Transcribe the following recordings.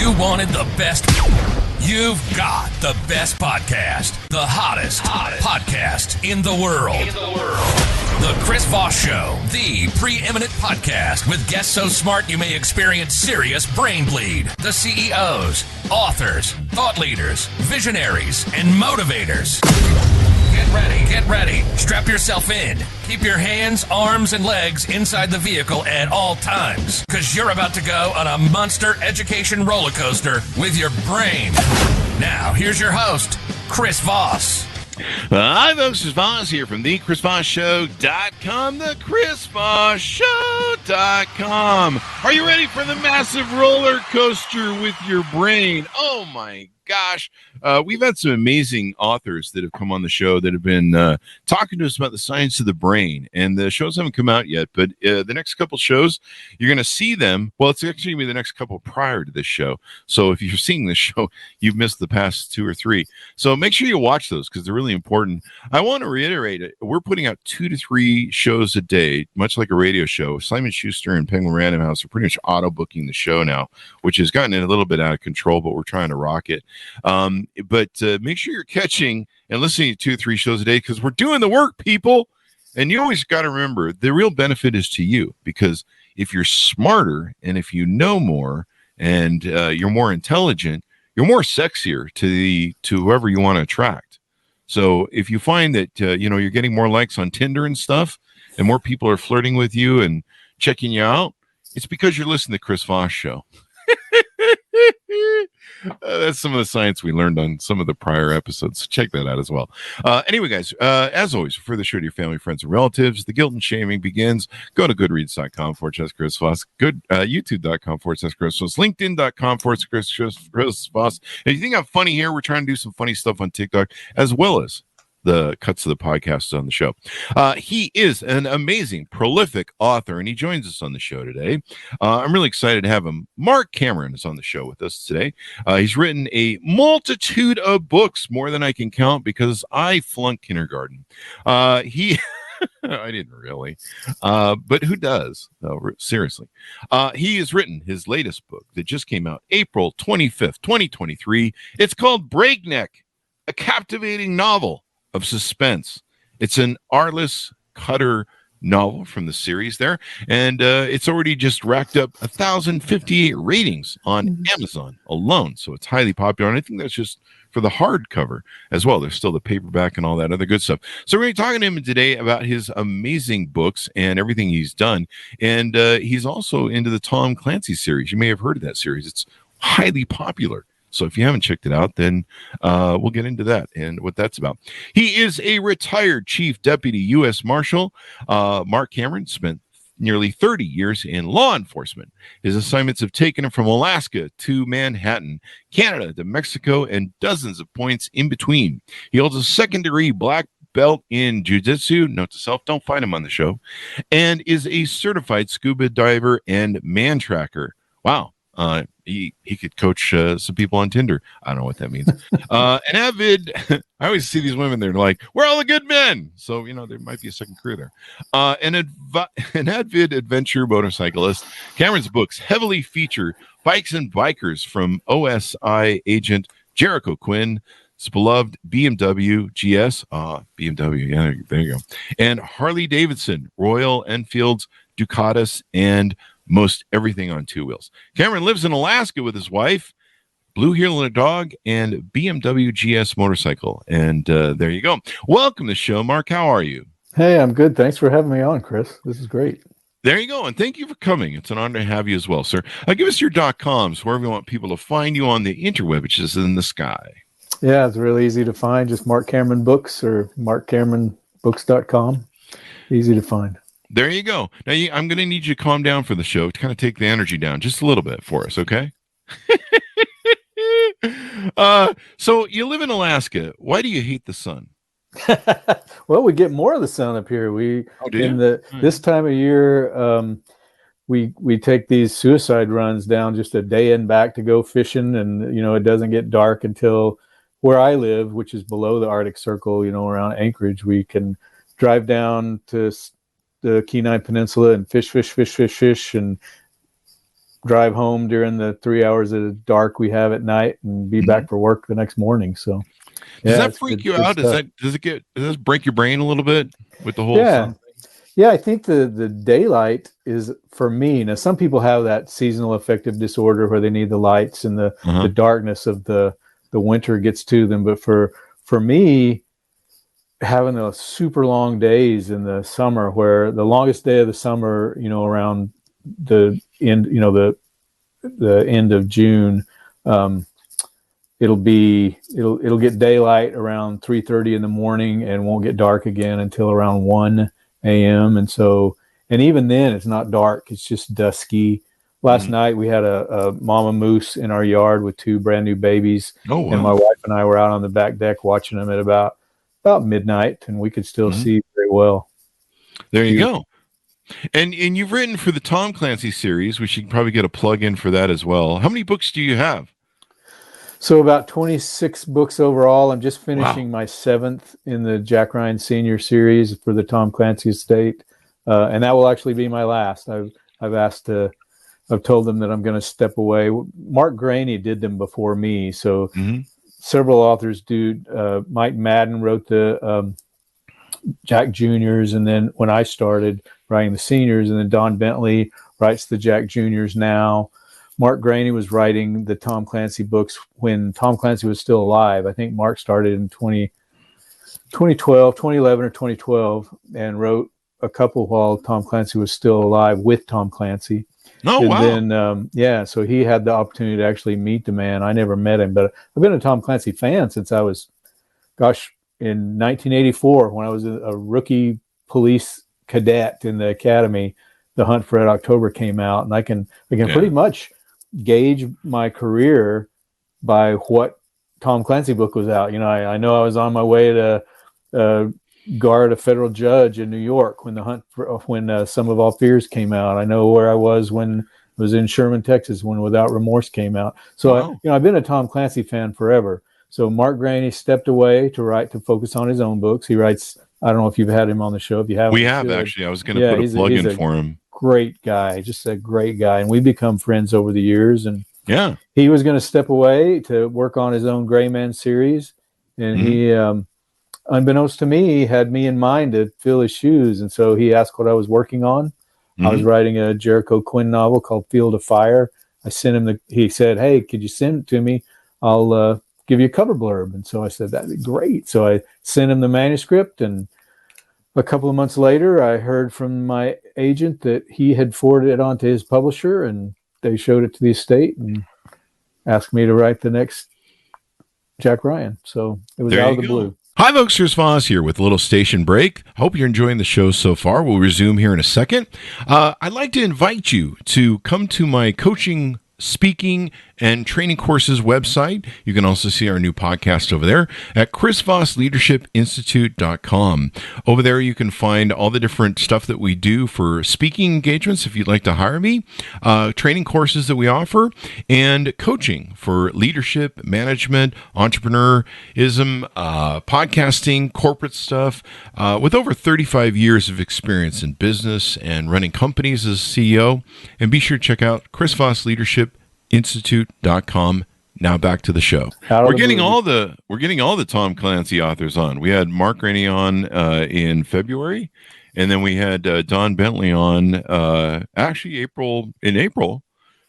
You wanted the best. You've got the best podcast. The hottest podcast in the world. The Chris Voss Show, the preeminent podcast with guests so smart you may experience serious brain bleed. The CEOs, authors, thought leaders, visionaries, and motivators. Get ready. Strap yourself in. Keep your hands, arms, and legs inside the vehicle at all times, because you're about to go on a monster education roller coaster with your brain. Now, here's your host, Chris Voss. Hi, folks. It's Voss here from thechrisvossshow.com, thechrisvossshow.com. Are you ready for the massive roller coaster with your brain? Oh, my gosh. We've had some amazing authors that have come on the show that have been talking to us about the science of the brain, and the shows haven't come out yet, but the next couple shows, you're going to see them. Well, it's actually going to be the next couple prior to this show. So if you're seeing this show, you've missed the past 2 or 3. So make sure you watch those because they're really important. I want to reiterate it. We're putting out 2 to 3 shows a day, much like a radio show. Simon Schuster and Penguin Random House are pretty much auto booking the show now, which has gotten it a little bit out of control, but we're trying to rock it. But make sure you're catching and listening to 2 or 3 shows a day because we're doing the work, people. And you always got to remember the real benefit is to you, because if you're smarter and if you know more and you're more intelligent, you're more sexier to whoever you want to attract. So if you find that you're getting more likes on Tinder and stuff, and more people are flirting with you and checking you out, it's because you're listening to Chris Voss Show. That's some of the science we learned on some of the prior episodes. So check that out as well. Anyway, guys, as always, refer the show to your family, friends, and relatives. The guilt and shaming begins. Go to goodreads.com/Chris Voss, youtube.com/Chris Voss, linkedin.com/Chris Voss. And if you think I'm funny here, we're trying to do some funny stuff on TikTok as well as the cuts of the podcast on the show. He is an amazing, prolific author, and he joins us on the show today. I'm really excited to have him. Mark Cameron is on the show with us today. He's written a multitude of books, more than I can count, because I flunked kindergarten. I didn't really, but who does? No, seriously. He has written his latest book that just came out April 25th, 2023. It's called Breakneck, a captivating novel of suspense. It's an Arliss Cutter novel from the series there, and it's already just racked up 1,058 ratings on Amazon alone, so it's highly popular, and I think that's just for the hardcover as well. There's still the paperback and all that other good stuff. So we're going to be talking to him today about his amazing books and everything he's done, and he's also into the Tom Clancy series. You may have heard of that series. It's highly popular. So if you haven't checked it out, then we'll get into that and what that's about. He is a retired Chief Deputy U.S. Marshal. Mark Cameron spent nearly 30 years in law enforcement. His assignments have taken him from Alaska to Manhattan, Canada to Mexico, and dozens of points in between. He holds a second-degree black belt in jiu-jitsu, note to self, don't find him on the show, and is a certified scuba diver and man tracker. Wow. He could coach some people on Tinder. I don't know what that means. An avid, I always see these women, they're like, we're all the good men. So, there might be a second crew there. An avid adventure motorcyclist. Cameron's books heavily feature bikes and bikers from OSI agent Jericho Quinn, his beloved BMW GS, BMW, yeah, there you go, and Harley Davidson, Royal Enfield's Ducatus, and most everything on 2 wheels. Cameron lives in Alaska with his wife, Blue Heeler dog, and BMW GS motorcycle. And there you go. Welcome to the show, Mark. How are you? Hey, I'm good. Thanks for having me on, Chris. This is great. There you go. And thank you for coming. It's an honor to have you as well, sir. Give us your .coms, wherever you want people to find you on the interweb, which is in the sky. Yeah, it's really easy to find. Just Mark Cameron Books or markcameronbooks.com. Easy to find. There you go. Now, I'm going to need you to calm down for the show to kind of take the energy down just a little bit for us, okay? So you live in Alaska. Why do you hate the sun? Well, we get more of the sun up here. This time of year, we take these suicide runs down just a day and back to go fishing, and it doesn't get dark until where I live, which is below the Arctic Circle. Around Anchorage, we can drive down to the Kenai Peninsula and fish, and drive home during the 3 hours of dark we have at night and be back for work the next morning. So does that freak you out? Does this break your brain a little bit with the whole sun? Yeah, I think the daylight is, for me, now some people have that seasonal affective disorder where they need the lights, and the darkness of the winter gets to them. But for me, having those super long days in the summer, where the longest day of the summer, around the end, the end of June, it'll get daylight around 3:30 in the morning and won't get dark again until around 1 a.m. And even then it's not dark, it's just dusky. Last night we had a mama moose in our yard with 2 brand new babies. Oh, wow. And my wife and I were out on the back deck watching them at about midnight, and we could still see very well. There you go. And you've written for the Tom Clancy series. We should probably get a plug in for that as well. How many books do you have? So about 26 books overall. I'm just finishing my 7th in the Jack Ryan Senior series for the Tom Clancy estate, and that will actually be my last. I've told them that I'm going to step away. Mark Graney did them before me, so several authors do. Mike Madden wrote the Jack Juniors, and then when I started writing the seniors, and then Don Bentley writes the Jack Juniors now. Mark Graney was writing the Tom Clancy books when Tom Clancy was still alive. I think Mark started in 2011 or 2012, and wrote a couple while Tom Clancy was still alive with Tom Clancy. Oh, and wow. Then, so he had the opportunity to actually meet the man. I never met him, but I've been a Tom Clancy fan since I was, in 1984, when I was a rookie police cadet in the academy. The Hunt for Red October came out, and I can pretty much gauge my career by what Tom Clancy book was out. I know I was on my way to guard a federal judge in New York when Sum of All Fears came out. I know where I was when I was in Sherman, Texas, when Without Remorse came out. So I've been a Tom Clancy fan forever. So Mark Graney stepped away to focus on his own books. He writes. I don't know if you've had him on the show. If you haven't, we have actually. I was going to put a plug in for him. Great guy, just a great guy, and we've become friends over the years. And he was going to step away to work on his own Gray Man series, and he, unbeknownst to me, had me in mind to fill his shoes. And so he asked what I was working on. I was writing a Jericho Quinn novel called Field of Fire. I sent him he said, "Hey, could you send it to me? I'll give you a cover blurb." And so I said, "That'd be great." So I sent him the manuscript, and a couple of months later, I heard from my agent that he had forwarded it on to his publisher, and they showed it to the estate and asked me to write the next Jack Ryan. So it was out of the blue. Hi, folks. Here's Voss here with a little station break. Hope you're enjoying the show so far. We'll resume here in a second. I'd like to invite you to come to my coaching, speaking, and training courses website. You can also see our new podcast over there at chrisvossleadershipinstitute.com. Over there, you can find all the different stuff that we do for speaking engagements if you'd like to hire me, training courses that we offer, and coaching for leadership, management, entrepreneurism, podcasting, corporate stuff. With over 35 years of experience in business and running companies as CEO. And be sure to check out chrisvossleadershipinstitute.com. Now back to the show. We're getting all the Tom Clancy authors on. We had Mark Graney on in February, and then we had Don Bentley on actually April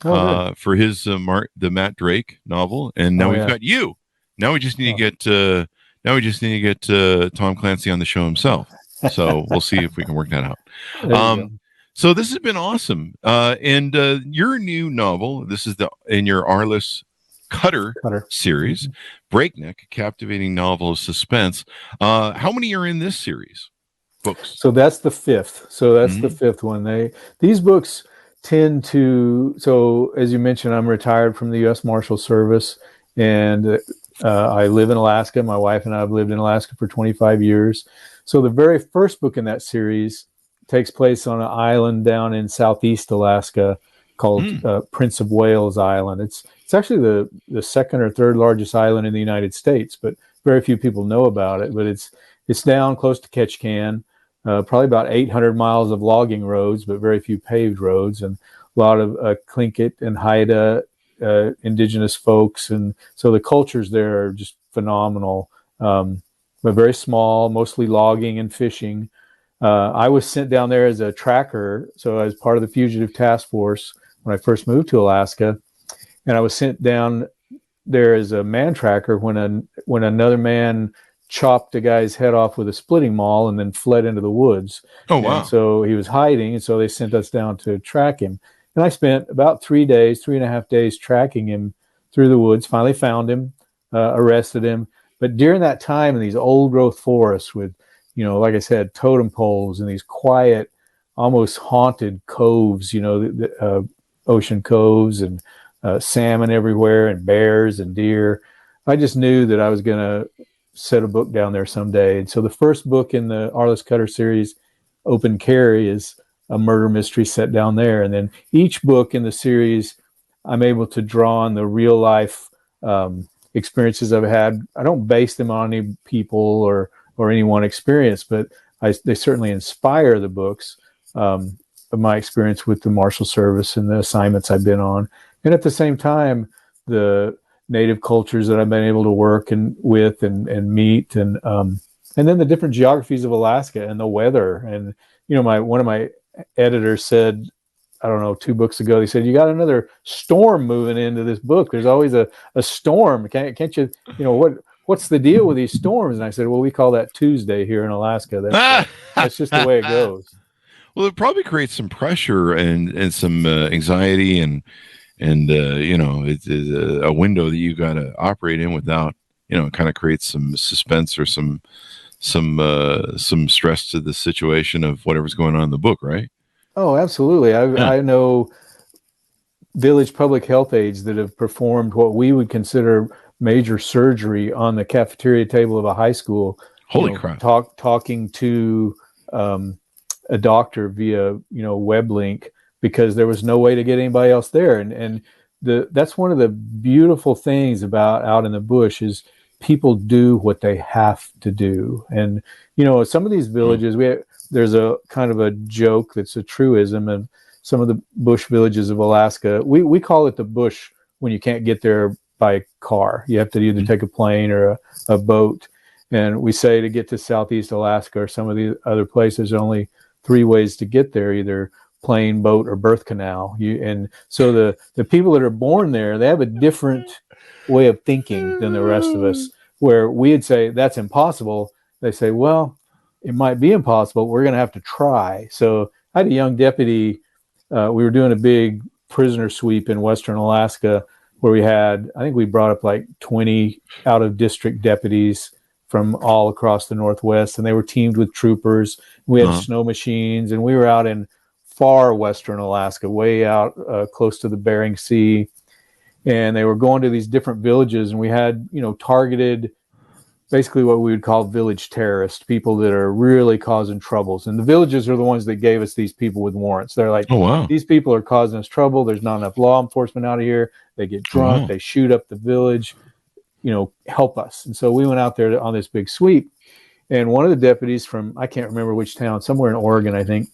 for his the Matt Drake novel, and now we've got you. Now we just need to get Tom Clancy on the show himself. So we'll see if we can work that out. So this has been awesome. And your new novel, this is in your Arliss Cutter series, Breakneck, a captivating novel of suspense. How many are in this series? Books. So that's the 5th. So that's the 5th one. These books tend to, so as you mentioned, I'm retired from the U.S. Marshals Service, and I live in Alaska. My wife and I have lived in Alaska for 25 years. So the very first book in that series takes place on an island down in southeast Alaska called Prince of Wales Island. It's actually the second or third largest island in the United States, but very few people know about it. But it's down close to Ketchikan, probably about 800 miles of logging roads, but very few paved roads, and lot of Tlingit and Haida indigenous folks, and so the cultures there are just phenomenal. But very small, mostly logging and fishing. I was sent down there as a tracker, so as part of the fugitive task force when I first moved to Alaska, and I was sent down there as a man tracker when another man chopped a guy's head off with a splitting maul and then fled into the woods. Oh, wow. And so he was hiding, and so they sent us down to track him. And I spent about 3.5 days tracking him through the woods, finally found him, arrested him. But during that time in these old growth forests with, like I said, totem poles and these quiet, almost haunted coves, the ocean coves, and salmon everywhere, and bears and deer, I just knew that I was going to set a book down there someday. And so the first book in the Arliss Cutter series, Open Carry, is a murder mystery set down there. And then each book in the series, I'm able to draw on the real life experiences I've had. I don't base them on any people or any one experience, but they certainly inspire the books of my experience with the Marshal Service and the assignments I've been on. And at the same time, the native cultures that I've been able to work with and meet, and then the different geographies of Alaska and the weather. And one of my editors said, I don't know, 2 books ago, they said, you got another storm moving into this book. There's always a storm. Can't you, what's the deal with these storms? And I said, well, we call that Tuesday here in Alaska. That's just the way it goes. Well, it probably creates some pressure and some anxiety and it's a window that you got to operate in without, it kind of creates some suspense or some stress to the situation of whatever's going on in the book, right? Oh, absolutely. I know village public health aides that have performed what we would consider major surgery on the cafeteria table of a high school. Holy crap! Talking to a doctor via web link because there was no way to get anybody else there, and that's one of the beautiful things about out in the bush is people do what they have to do. And some of these villages, there's a kind of a joke that's a truism, and some of the bush villages of Alaska, we call it the bush when you can't get there by car. You have to either take a plane or a boat. And we say to get to Southeast Alaska or some of the other places, there's only 3 ways to get there, either plane, boat, or birth canal. And so the people that are born there, they have a different way of thinking than the rest of us, where we'd say that's impossible. They say, well, it might be impossible. We're going to have to try. So I had a young deputy. We were doing a big prisoner sweep in Western Alaska where we brought up like 20 out of district deputies from all across the Northwest, and they were teamed with troopers. We had snow machines, and we were out in far Western Alaska, way out close to the Bering Sea. And they were going to these different villages, and we had, targeted basically what we would call village terrorists, people that are really causing troubles. And the villages are the ones that gave us these people with warrants. They're like, oh, wow, these people are causing us trouble. There's not enough law enforcement out of here. They get drunk. They shoot up the village, help us. And so we went out there on this big sweep. And one of the deputies from, I can't remember which town, somewhere in Oregon, I think,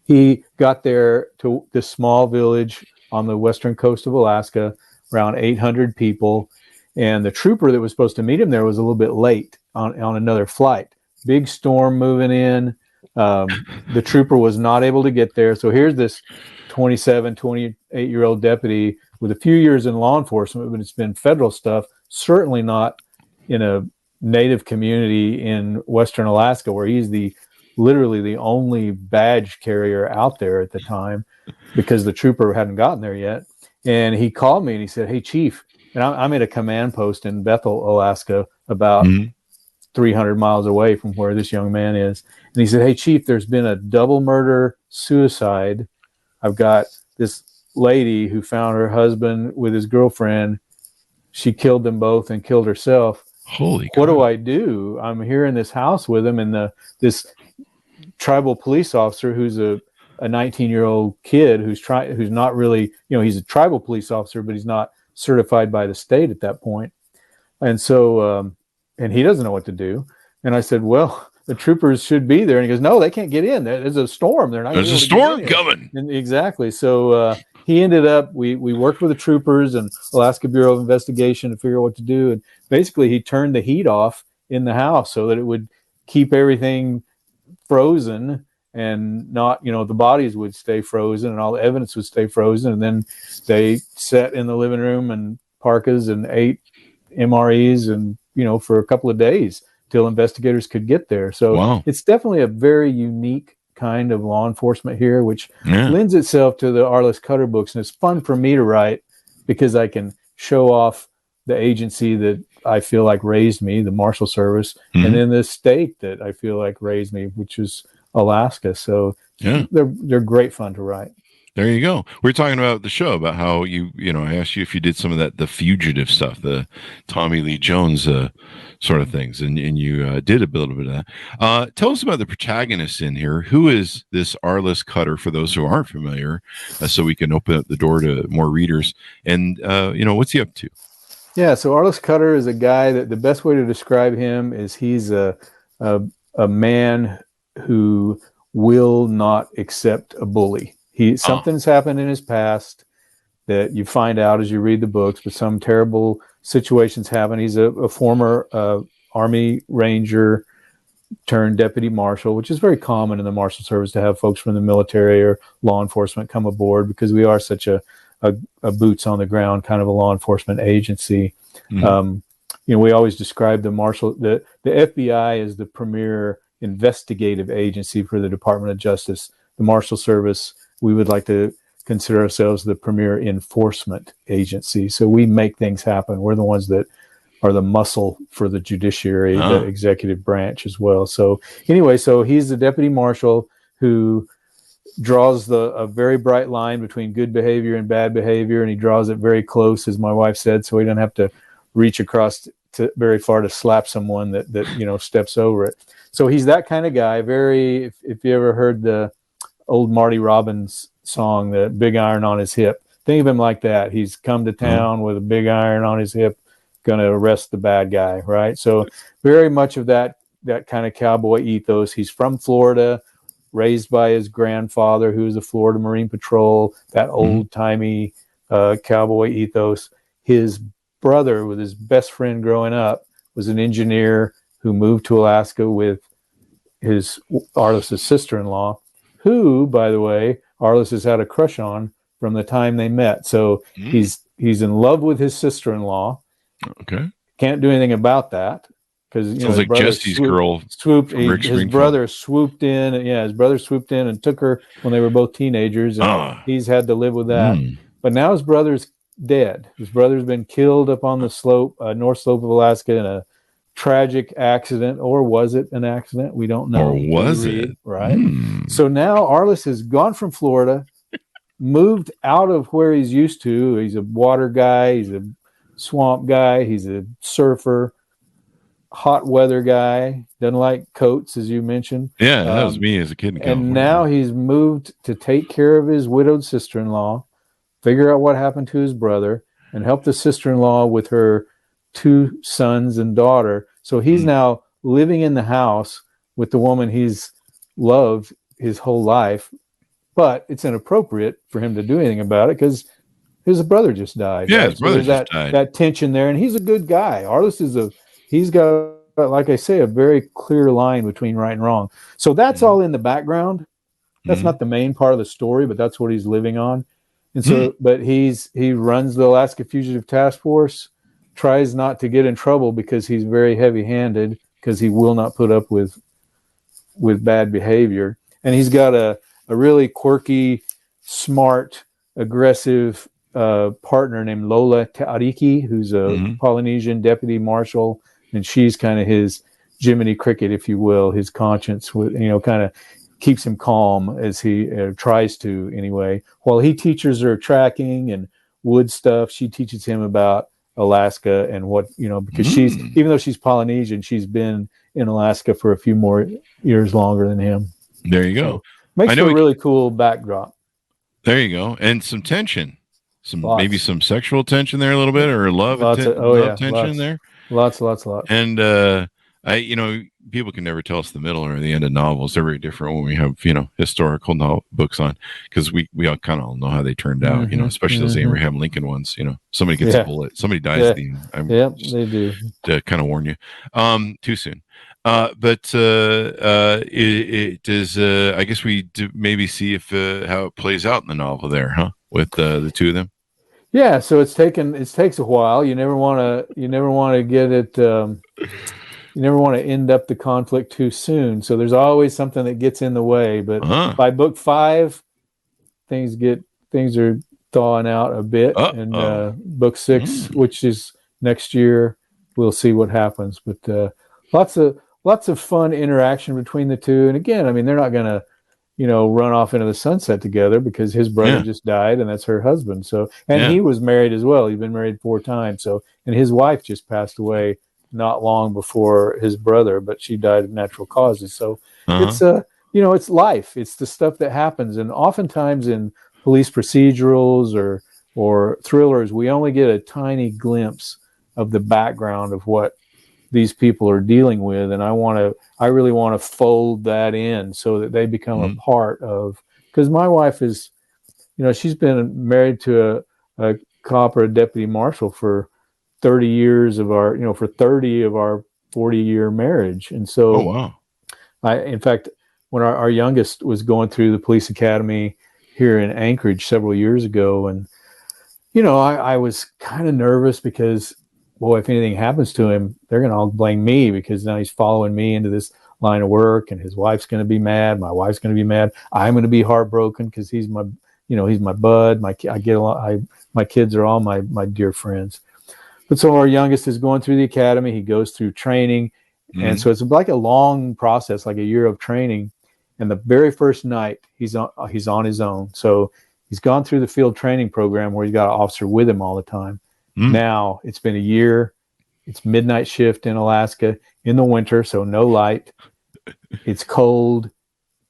he got there to this small village on the western coast of Alaska, around 800 people. And the trooper that was supposed to meet him there was a little bit late on another flight. Big storm moving in. The trooper was not able to get there. So here's this 27, 28-year-old deputy with a few years in law enforcement, but it's been federal stuff, certainly not in a native community in Western Alaska, where he's literally the only badge carrier out there at the time because the trooper hadn't gotten there yet. And he called me and he said, hey, Chief, and I'm at a command post in Bethel, Alaska, about 300 miles away from where this young man is. And he said, hey, Chief, there's been a double murder suicide. I've got this lady who found her husband with his girlfriend. She killed them both and killed herself. Holy what God. do I do? I'm here in this house with him, and this tribal police officer who's a 19-year-old kid who's not really, he's a tribal police officer, but he's not certified by the state at that point. And so, and he doesn't know what to do. And I said, well, the troopers should be there. And he goes, no, they can't get in. There's a storm. They're not. There's a storm coming. And exactly. So he ended up. We worked with the troopers and Alaska Bureau of Investigation to figure out what to do. And basically, he turned the heat off in the house so that it would keep everything frozen and not, the bodies would stay frozen and all the evidence would stay frozen. And then they sat in the living room and parkas and ate MREs and, for a couple of days till investigators could get there. So It's definitely a very unique kind of law enforcement here, which lends itself to the Arliss Cutter books. And it's fun for me to write because I can show off the agency that I feel like raised me, the Marshal Service, and then the state that I feel like raised me, which is Alaska. So they're great fun to write. There you go. We're talking about the show about how I asked you if you did some of the fugitive stuff, the Tommy Lee Jones sort of things, and you did a little bit of that. Tell us about the protagonist in here. Who is this Arliss Cutter for those who aren't familiar, so we can open up the door to more readers? And what's he up to? Yeah, so Arliss Cutter is a guy that the best way to describe him is he's a man who will not accept a bully. Something's happened in his past that you find out as you read the books, but some terrible situations happen. He's a former Army Ranger turned deputy marshal, which is very common in the Marshal Service to have folks from the military or law enforcement come aboard because we are such a boots on the ground kind of a law enforcement agency. We always describe the FBI as the premier investigative agency for the Department of Justice. The Marshal Service, we would like to consider ourselves the premier enforcement agency. So we make things happen. We're the ones that are the muscle for the judiciary, the executive branch as well. So anyway, he's the deputy marshal who draws a very bright line between good behavior and bad behavior, and he draws it very close, as my wife said, so he doesn't have to reach across very far to slap someone that steps over it. So he's that kind of guy. Very, if you ever heard the old Marty Robbins song, the big iron on his hip, think of him like that. He's come to town with a big iron on his hip, going to arrest the bad guy, right? So very much of that kind of cowboy ethos. He's from Florida, raised by his grandfather, who was a Florida Marine Patrol, that old-timey cowboy ethos. His brother, with his best friend growing up, was an engineer who moved to Alaska with Arliss's sister-in-law, who, by the way, Arliss has had a crush on from the time they met. So he's in love with his sister-in-law. Okay. Can't do anything about that because sounds like Jesse's girl swooped. His brother swooped in. Yeah, his brother swooped in and took her when they were both teenagers, and he's had to live with that. But now his brother's dead. His brother's been killed up on the slope, north slope of Alaska, in a tragic accident, or was it an accident? We don't know. Or was it? Right. So now Arliss has gone from Florida, moved out of where he's used to. He's a water guy. He's a swamp guy. He's a surfer, hot weather guy. Doesn't like coats, as you mentioned. Yeah, that was me as a kid in California. And now he's moved to take care of his widowed sister-in-law, figure out what happened to his brother, and help the sister-in-law with her 2 sons and daughter. So he's now living in the house with the woman he's loved his whole life, but it's inappropriate for him to do anything about it because his brother just died. Yeah, right? his brother just died. That tension there, and he's a good guy. Arliss he's got, like I say, a very clear line between right and wrong. So that's all in the background. That's not the main part of the story, but that's what he's living on. And so, but he runs the Alaska Fugitive Task Force, tries not to get in trouble because he's very heavy-handed because he will not put up with bad behavior. And he's got a really quirky, smart, aggressive partner named Lola Teariki, who's a Polynesian deputy marshal, and she's kind of his Jiminy Cricket, if you will, his conscience, kind of keeps him calm as he tries to anyway. While he teaches her tracking and wood stuff, she teaches him about Alaska and what, because she's, even though she's Polynesian, she's been in Alaska for a few more years longer than him. There you go. So, makes for a really cool backdrop. There you go. And some tension, maybe some sexual tension there a little bit, or love tension there. Lots. And People can never tell us the middle or the end of novels. They're very different when we have, historical books on, because we all kind of know how they turned out, especially those Abraham Lincoln ones. Somebody gets a bullet, somebody dies at the end. They do. To kind of warn you, too soon. It is. I guess we do maybe see if how it plays out in the novel there, huh? With the two of them. Yeah, so it takes a while. You never want to get it. You never want to end up the conflict too soon. So there's always something that gets in the way. But by book 5, things are thawing out a bit. And book 6, which is next year, we'll see what happens. But lots of fun interaction between the two. And again, I mean, they're not going to, run off into the sunset together, because his brother just died, and that's her husband. So, and he was married as well. He'd been married 4 times. So, and his wife just passed away not long before his brother, but she died of natural causes. So it's it's life. It's the stuff that happens. And oftentimes in police procedurals or thrillers, we only get a tiny glimpse of the background of what these people are dealing with. And I really want to fold that in so that they become a part of, because my wife is, she's been married to a cop or a deputy marshal for 30 years of our, for 30 of our 40-year marriage. And so in fact, when our youngest was going through the police academy here in Anchorage several years ago, and, I was kind of nervous because, well, if anything happens to him, they're going to all blame me, because now he's following me into this line of work, and his wife's going to be mad. My wife's going to be mad. I'm going to be heartbroken because he's my bud. My kids are all my dear friends. But so our youngest is going through the academy. He goes through training. And so it's like a long process, like a year of training. And the very first night he's on his own. So he's gone through the field training program where he's got an officer with him all the time. Now it's been a year. It's midnight shift in Alaska in the winter, so no light. It's cold.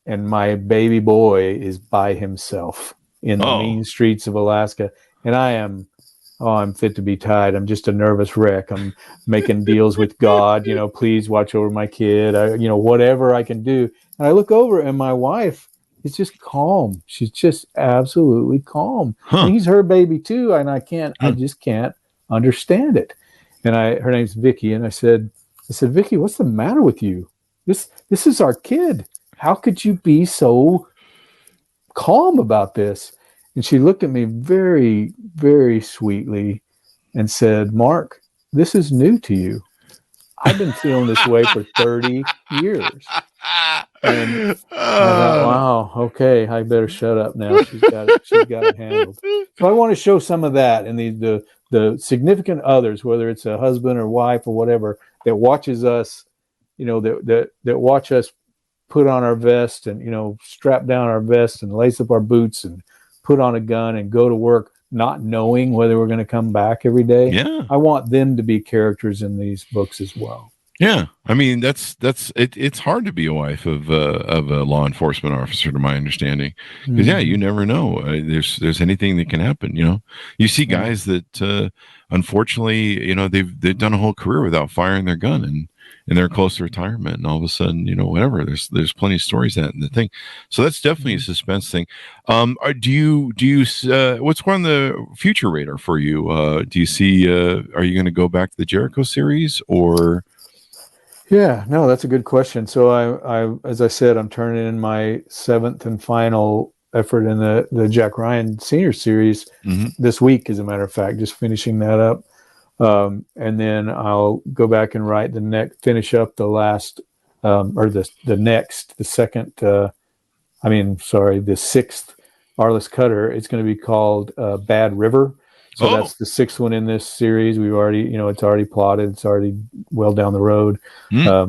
And my baby boy is by himself in the mean streets of Alaska. And I'm fit to be tied. I'm just a nervous wreck. I'm making deals with God, please watch over my kid, whatever I can do. And I look over, and my wife is just calm. She's just absolutely calm. And he's her baby too. And I just can't understand it. And her name's Vicky. And I said, Vicky, what's the matter with you? This is our kid. How could you be so calm about this? And she looked at me very, very sweetly and said, Mark, this is new to you. I've been feeling this way for 30 years. And I thought, wow, okay, I better shut up now. She's got it handled. So I want to show some of that, and the significant others, whether it's a husband or wife or whatever, that watches us, that watch us put on our vest and, strap down our vest and lace up our boots and put on a gun and go to work, not knowing whether we're going to come back every day. Yeah. I want them to be characters in these books as well. Yeah. I mean, it's hard to be a wife of a law enforcement officer, to my understanding, because you never know. There's anything that can happen. You see guys that, unfortunately, they've done a whole career without firing their gun, and they're close to retirement, and all of a sudden, whatever. There's plenty of stories that in the thing. So that's definitely a suspense thing. Do you what's on the future radar for you? Do you see? Are you going to go back to the Jericho series, or? Yeah, no, that's a good question. So I as I said, I'm turning in my 7th and final effort in the Jack Ryan Senior series this week, as a matter of fact, just finishing that up. And then I'll go back and write finish up the last, the 6th Arliss Cutter. It's going to be called Bad River. So that's the 6th one in this series. We've already, it's already plotted. It's already well down the road. I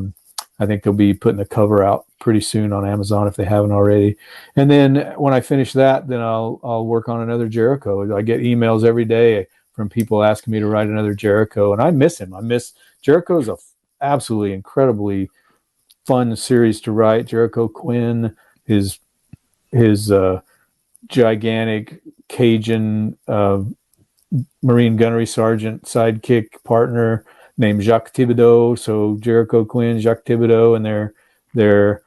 think they'll be putting the cover out pretty soon on Amazon if they haven't already. And then when I finish that, then I'll work on another Jericho. I get emails every day from people asking me to write another Jericho, and I miss him. Jericho is a absolutely incredibly fun series to write. Jericho Quinn, his gigantic Cajun Marine gunnery sergeant sidekick partner, named Jacques Thibodeau. So Jericho Quinn, Jacques Thibodeau, and their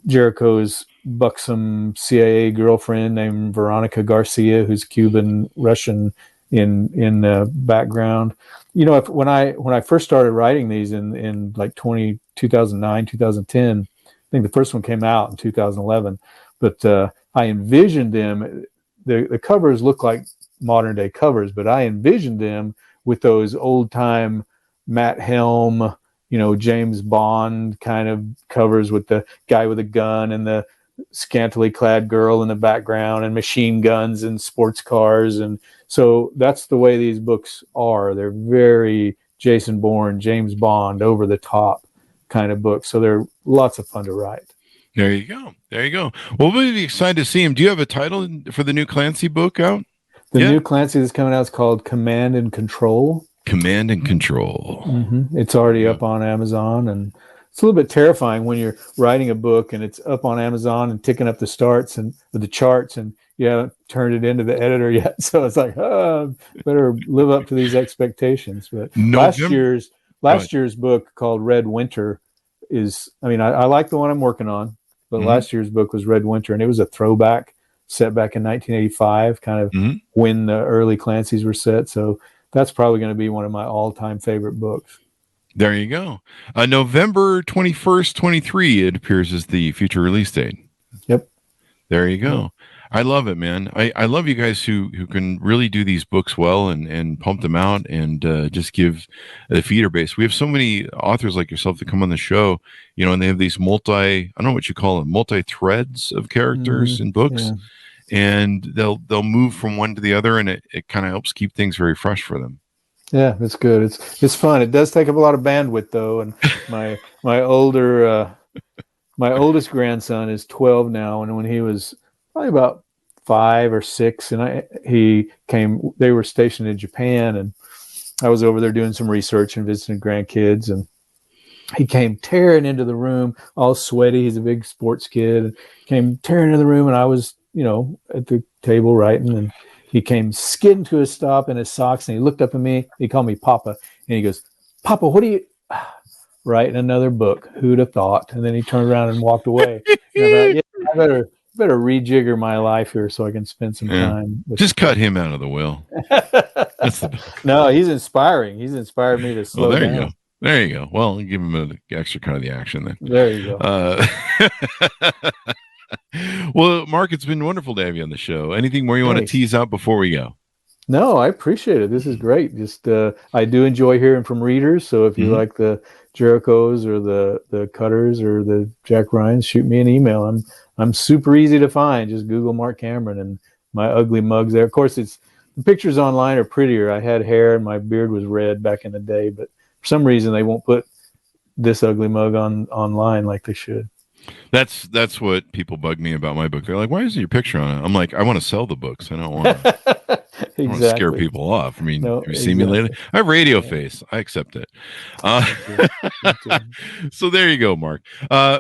Jericho's buxom CIA girlfriend named Veronica Garcia, who's Cuban Russian in the background. You know, when I first started writing these in like 2009, 2010, I think the first one came out in 2011, but I envisioned them. The covers look like modern day covers, but I envisioned them with those old time Matt Helm, you know, James Bond kind of covers with the guy with a gun and the scantily clad girl in the background and machine guns and sports cars. And so that's the way these books are. They're very Jason Bourne, James Bond, over the top kind of books. So they're lots of fun to write. There you go. There you go. Well, we'll be excited to see him. Do you have a title for the new Clancy book out? The new Clancy that's coming out is called Command and Control. Command and Control. Mm-hmm. It's already up on Amazon, and it's a little bit terrifying when you're writing a book and it's up on Amazon and ticking up the charts and you haven't turned it into the editor yet. So it's like, better live up to these expectations. But last year's book called Red Winter is, I mean, I like the one I'm working on, but last year's book was Red Winter, and it was a throwback set back in 1985, kind of when the early Clancy's were set. So that's probably going to be one of my all-time favorite books. There you go. November 21st, 23, it appears as the future release date. Yep. There you go. I love it, man. I love you guys who can really do these books well and pump them out and just give the feeder base. We have so many authors like yourself that come on the show, you know, and they have these I don't know what you call them, multi-threads of characters in books. Yeah. And they'll move from one to the other, and it kind of helps keep things very fresh for them. Yeah, it's good. It's fun. It does take up a lot of bandwidth though. And my oldest grandson is 12 now, and when he was probably about 5 or 6, and they were stationed in Japan, and I was over there doing some research and visiting grandkids, and he came tearing into the room, all sweaty. He's a big sports kid, and came tearing into the room, and I was, you know, at the table writing, and he came skidding to a stop in his socks, and he looked up at me. He called me Papa, and he goes, "Papa, what are you writing another book? Who'd have thought?" And then he turned around and walked away. And I thought, yeah, I better rejigger my life here so I can spend some time. Just cut him out of the will. No, he's inspiring. He's inspired me to slow down. You go. There you go. Well, give him an extra kind of the action then. There you go. Well, Mark, it's been wonderful to have you on the show. Anything more you want to tease out before we go? No, I appreciate it. This is great. Just I do enjoy hearing from readers. So if you like the Jerichos or the Cutters or the Jack Ryans, shoot me an email. I'm super easy to find. Just Google Mark Cameron and my ugly mug's there. Of course, the pictures online are prettier. I had hair and my beard was red back in the day, but for some reason they won't put this ugly mug online like they should. That's what people bug me about my book. They're like, "Why isn't your picture on it?" I'm like, "I want to sell the books. I don't want to scare people off." I mean, have you seen me lately? I have radio face. I accept it. So there you go, Mark.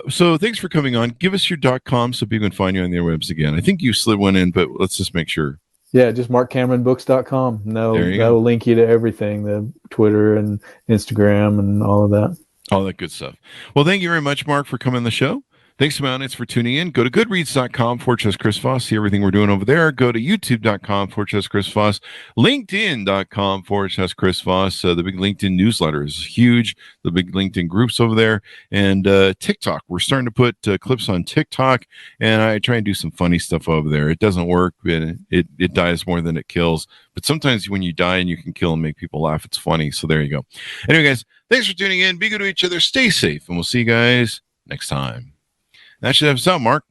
So thanks for coming on. Give us your .com so people can find you on their webs again. I think you slid one in, but let's just make sure. Yeah, just markcameronbooks.com. No, that'll link you to everything, the Twitter and Instagram and all of that. All that good stuff. Well, thank you very much, Mark, for coming on the show. Thanks to my audience for tuning in. Go to goodreads.com/Chris Voss. See everything we're doing over there. Go to youtube.com/Chris Voss. LinkedIn.com/Chris Voss. The big LinkedIn newsletter is huge. The big LinkedIn groups over there. And TikTok. We're starting to put clips on TikTok. And I try and do some funny stuff over there. It doesn't work. It dies more than it kills. But sometimes when you die and you can kill and make people laugh, it's funny. So there you go. Anyway, guys, thanks for tuning in. Be good to each other. Stay safe. And we'll see you guys next time. That should have us out, Mark.